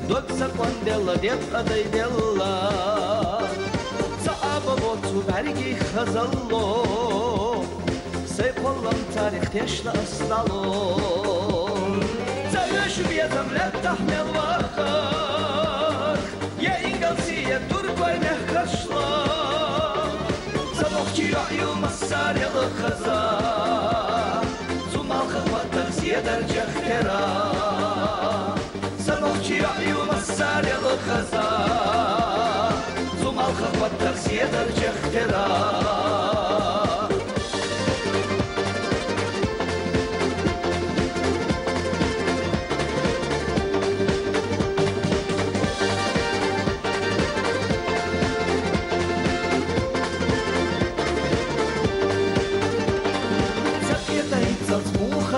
Dotsa quandella det adaydella Saaba botu vergi khazallo Say pollam tarih teşla asdalo Zayaş biyadam la tahmel vakar Ya ingalsiye turkoy nehkaşla Sabokçi ra'yu massar yalı khaza Zumal khafatan siyadar jahtera Sabokçi ra'yu massar yalı khaza Zumal khafatan siyadar jahtera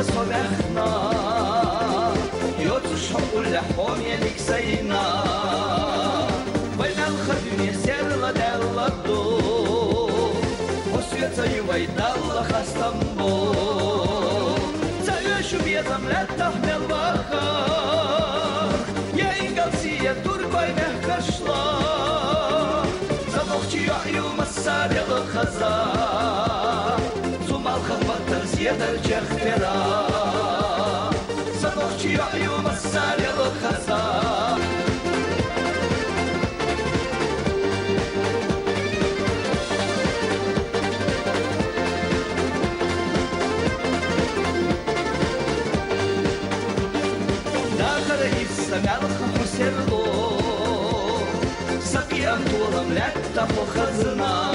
صبحنا يوتشهم اللحوم يليك سينا وين الخدم يسير لدلدو وسيتا يويدال خستنبو تعيش بيضم لا تحمل بخار يا إنجلسية تركوي نهكشلا زبوخشي يحيو مسار الخزار الخفة زيادة الجخترة صدوخشي عيوم الساري الخزا داخل السماء الخفسرلو سقيا طولم لا تفو خزنا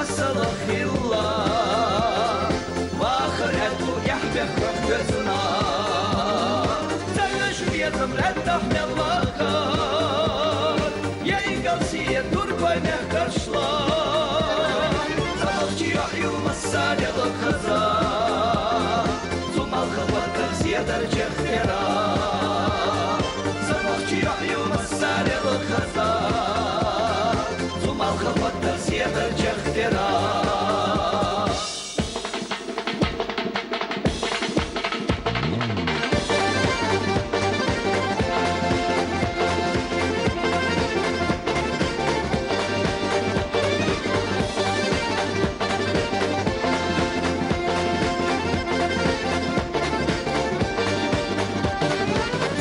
مسألة خلا وآخر أدو يحبك وحدثنا تعيش بيضم لا تحمل بخار يا إنجلسية تركوي نهكشلا صدقشي عيوم الساري الخزا ثم الخفة زيادة الجخترة صدقشي عيوم الساري الخزا ثم الخفة زيادة الجخترة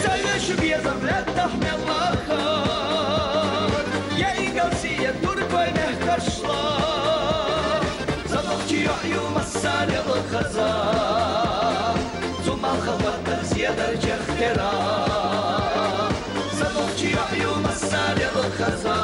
تعيش بيضم لا تحمل بخار يا إنجلسية تركوي نهكشلا صدقشي عيوم الساري الخزا ثم الخفة زيادة الجخترة صدقشي عيوم الساري الخزا